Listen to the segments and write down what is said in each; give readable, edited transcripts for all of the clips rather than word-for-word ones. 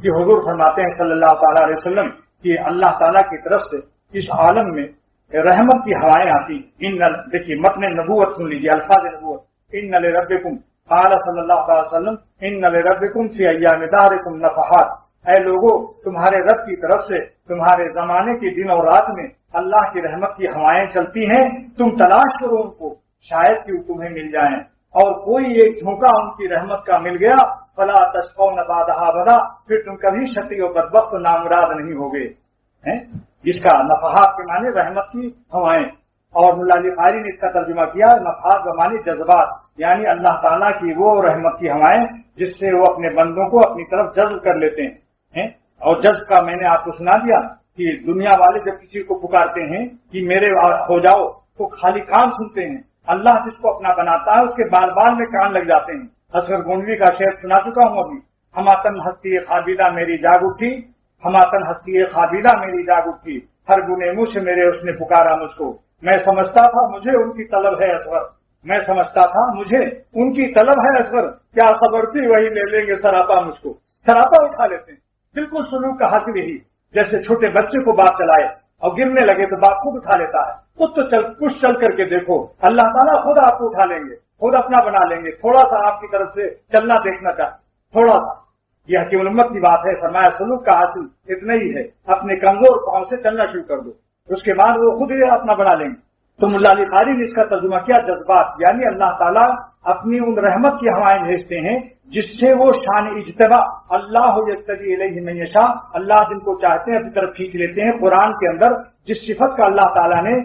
کہ हुजूर फरमाते हैं सल्लल्लाहु ताला अलैहि वसल्लम कि अल्लाह ताला की तरफ से इस आलम में रहमत की हवाएं आती। इन देखिए मतन नबूवत सुन लीजिए, अल्फाज नबूवत, इन्ना लिरब्बिकुम क़ाला सल्लल्लाहु अलैहि वसल्लम इन्ना लिरब्बिकुम फी अय्यामि दहरिकुम नफ़हात। ऐ लोगों, तुम्हारे रब की तरफ से तुम्हारे जमाने के दिन और रात में अल्लाह की रहमत की हवाएं चलती हैं, तुम तलाश करो उनको, शायद कि तुम्हें मिल जाएं। और कोई एक झोंका उनकी रहमत का मिल गया, फला तशक़ौन बादहा अबदा, फिर तुम कभी शक़ी और बदबख्त नामुराद नहीं होगे। इसका नफ़हात के माने रहमत की हवाएं। और मुल्ला अली क़ारी ने इसका तर्जुमा किया, नफ़हात बमानी जज्बात, यानी अल्लाह ताला की वो रहमत की हवाएं जिससे वो अपने बंदों को अपनी तरफ जज्ब कर लेते हैं। और जज्ब का मैंने आपको सुना दिया कि दुनिया वाले जब किसी को पुकारते हैं कि मेरे हो जाओ, तो खाली कान सुनते हैं। अल्लाह जिसको अपना बनाता है उसके बाल बाल में कान लग जाते हैं। असगर गोंडवी का शेर सुना चुका हूं अभी, हमातन हस्ती खाबिदा मेरी जाग उठी, हमातन हस्ती खाबिदा मेरी जाग उठी, हर गुने मुँह से मेरे उसने पुकारा मुझको। मैं समझता था मुझे उनकी तलब है असगर, मैं समझता था मुझे उनकी तलब है असगर, क्या खबर थी वही ले लेंगे सरापा मुझको। सरापा उठा लेते हैं। बिल्कुल सुलूक का हासिल यही, जैसे छोटे बच्चे को बाप चलाए और गिरने लगे तो बाप खुद उठा लेता है। खुद तो कुछ चल करके देखो, अल्लाह ताला खुद आपको उठा लेंगे, खुद अपना बना लेंगे। थोड़ा सा आपकी तरफ से चलना देखना चाहे, थोड़ा सा। यह हकीमुल उम्मत की बात है, फरमाया सुलूक का हासिल इतना ही है, अपने कमजोर पांव से चलना शुरू कर दो, उसके बाद वो खुद ही अपना बना लेंगे। तो मुल्ला अली क़ारी ने इसका तर्जुमा किया जज्बात, यानी अल्लाह ताला अपनी उन रहमत की हवाएं भेजते हैं जिससे वो शान इज्तिबा, अल्लाह यज्तबी इलैहि मन यशा, अल्लाह जिनको चाहते हैं अपनी तरफ खींच लेते हैं। कुरान के अंदर जिस सिफत का अल्लाह ताला ने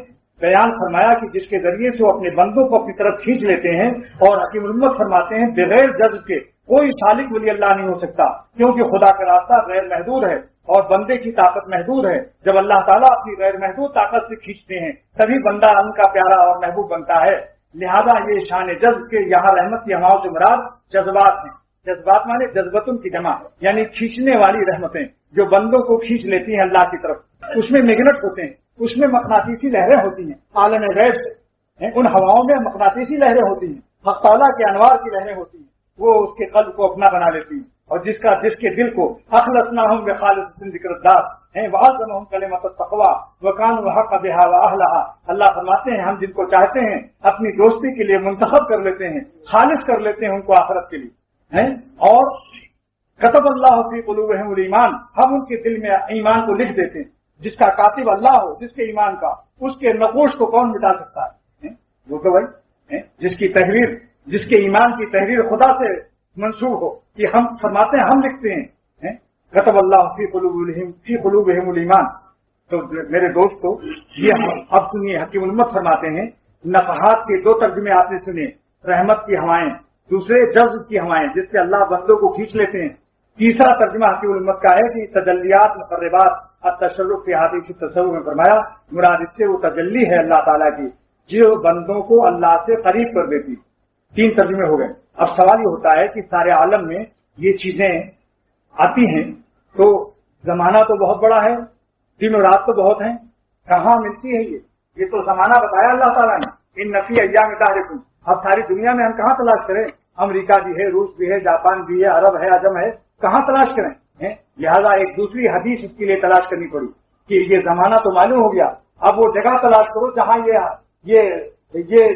बयान फरमाया कि जिसके जरिए से वो अपने बंदों को अपनी तरफ खींच लेते हैं, और हकीमुल उम्मत फरमाते हैं बगैर जज्ब के कोई सालिक वली अल्लाह नहीं हो सकता, क्योंकि खुदा का रास्ता गैर महदूद है और बंदे की ताकत महदूद है। जब अल्लाह ताला अपनी गैर महदूद ताकत से खींचते हैं तभी बंदा उनका प्यारा और महबूब बनता है। लिहाजा ये शान जज्ब के यहाँ रहमत की हवाओं से मुराद जज्बात हैं। जज्बात माने जज्बतुन की जमा, यानी खींचने वाली रहमतें जो बंदों को खींच लेती हैं अल्लाह की तरफ। उसमें मैग्नेट होते हैं, उसमें मकनातीसी लहरें होती हैं, आलम गैब से उन हवाओं में मकनातीसी लहरें होती हैं, हक़ ताला के अनवार की लहरें होती हैं, वो उसके कल्ब को अपना बना लेती हैं। और जिसके दिल को अखलसनाहुम बिखालिसिन ज़िक्रुल्लाह है वअज़्ज़महुम कलिमत तक़वा व कानू हक़्क़ बिहा व अहलहा। अल्लाह फरमाते हैं हम जिनको चाहते हैं अपनी दोस्ती के लिए मुंतखब कर लेते हैं, खालिस कर लेते हैं उनको आखिरत के लिए हैं। और कतबल्लाहु फी क़ुलूबिहिमुल ईमान, हम उनके दिल में ईमान को लिख देते हैं। जिसका कातिब अल्लाह हो, जिसके ईमान का, उसके नक़ूश को कौन मिटा सकता है? वो तो भाई जिसकी तहरीर, जिसके ईमान की तहरीर खुदा से मंसूब हो, कि हम फरमाते हैं हम लिखते हैं कतबल्लाहु फी क़ुलूबिहिमुल ईमान। तो मेरे दोस्तों, ये अब सुनिए हकीमुल उम्मत फरमाते हैं, नफ़हात के दो तर्जुमे आपने सुने, रहमत की हवाएं, दूसरे जज्ब की हवाएं जिससे अल्लाह बंदों को खींच लेते हैं। तीसरा तर्जुमा हकीमुल उम्मत का है कि तजल्लियात मुक़र्रबात अत-तशर्रुफ़ फ़ी हादिस तसव्वुफ़ में फरमाया मुराद इससे वो तजल्ली है अल्लाह ताला की जो बंदों को अल्लाह से करीब कर देती। तीन तर्जुमे हो गए। अब सवाल ये होता है कि सारे आलम में ये चीजें आती हैं तो जमाना तो बहुत बड़ा है, दिन और रात तो बहुत है, कहाँ मिलती है ये तो जमाना बताया अल्लाह ताला ने, इन नफी अय्याम दाहरिकुम। अब सारी दुनिया में हम कहाँ तलाश करें? अमेरिका भी है, रूस भी है, जापान भी है, अरब है, अजम है, कहाँ तलाश करें? लिहाजा एक दूसरी हदीस इसके लिए तलाश करनी पड़ी कि ये जमाना तो मालूम हो गया, अब वो जगह तलाश करो जहाँ ये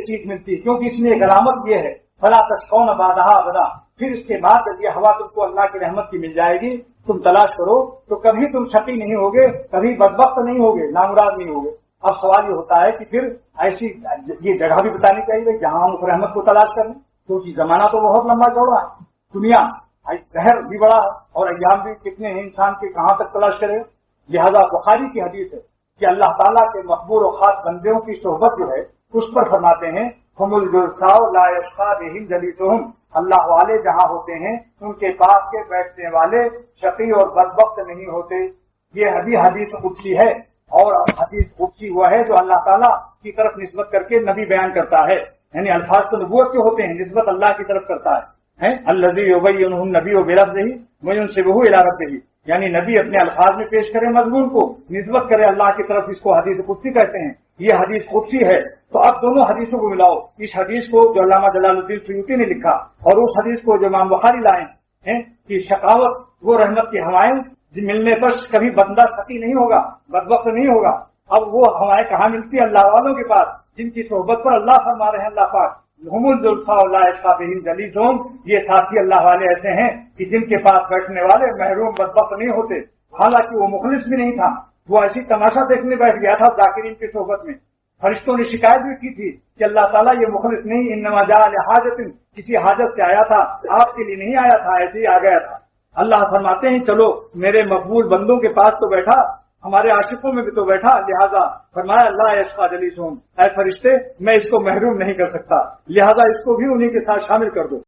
चीज मिलती है, क्योंकि इसमें एक अलामत ये है फला तशक़ौन बादहा अबदा, फिर इसके बाद जब ये हवा तुमको अल्लाह की रहमत की मिल जाएगी, तुम तलाश करो तो कभी तुम शकी नहीं होगे, कभी बदबख्त नहीं होगे, नामुराद नहीं होगे। अब सवाल ये होता है कि फिर ऐसी ये जगह भी बतानी चाहिए जहां हम उस रहमत को तलाश करें, क्योंकि जमाना तो बहुत लंबा चौड़ा है, दुनिया शहर भी बड़ा है और अय्याम भी कितने हैं, इंसान के कहां तक तलाश करे। लिहाजा बुखारी की हदीस है कि अल्लाह ताला के मकबूल और खास बंदियों की सोहबत जो है उस पर फरमाते हैं हुमुल जुलसाओ ला यश्क़ा बिहिम जलीसुहुम, अल्लाह वाले जहां होते हैं उनके पास के बैठने वाले शकी और बदबख्त नहीं होते। ये हदीस कुदसी है और हदीस कुदसी हुआ है जो अल्लाह ताला की तरफ निस्बत करके नबी बयान करता है, यानी अल्फाज तो नबूवत के होते हैं, निस्बत अल्लाह की तरफ करता है। अल्लज़ी युबय्यिनुहु नबी बिलफ़्ज़िही व युनसिबुहु इला रब्बिही, यानी नबी अपने अल्फाज में पेश करे मजमून को, निस्बत करे अल्लाह की तरफ, इसको हदीस कुदसी कहते हैं। ये हदीस कुदसी है। तो अब दोनों हदीसों को मिलाओ, इस हदीस को जो अल्लामा जलालुद्दीन सुयूती ने लिखा और उस हदीस को जो इमाम बुखारी लाए हैं कि शकावत وہ رحمت کی ہوائیں ملنے پر کبھی بندہ ستی نہیں ہوگا، بدبخت نہیں ہوگا۔ اب وہ ہوائیں کہاں ملتی ہیں؟ اللہ والوں کے پاس، جن کی صحبت پر اللہ فرما رہے ہیں اللہ پاک ہم الزلفاء اللہ بہم جلیسون، یہ ساتھی اللہ والے ایسے ہیں کہ جن کے پاس بیٹھنے والے محروم بدبخت نہیں ہوتے۔ حالانکہ وہ مخلص بھی نہیں تھا، وہ ایسی تماشا دیکھنے بیٹھ گیا تھا ذاکرین کی صحبت میں۔ فرشتوں نے شکایت بھی کی تھی کہ اللہ تعالیٰ یہ مخلص نہیں، انما جاء لحاجت، کسی حاجت سے آیا تھا، آپ کے لیے نہیں آیا تھا، ایسے ہی آ گیا تھا۔ اللہ فرماتے ہیں چلو میرے مقبول بندوں کے پاس تو بیٹھا، ہمارے عاشقوں میں بھی تو بیٹھا، لہذا فرمایا لا یشقی جلیسہم، اے فرشتے میں اس کو محروم نہیں کر سکتا، لہذا اس کو بھی انہی کے ساتھ شامل کر دو۔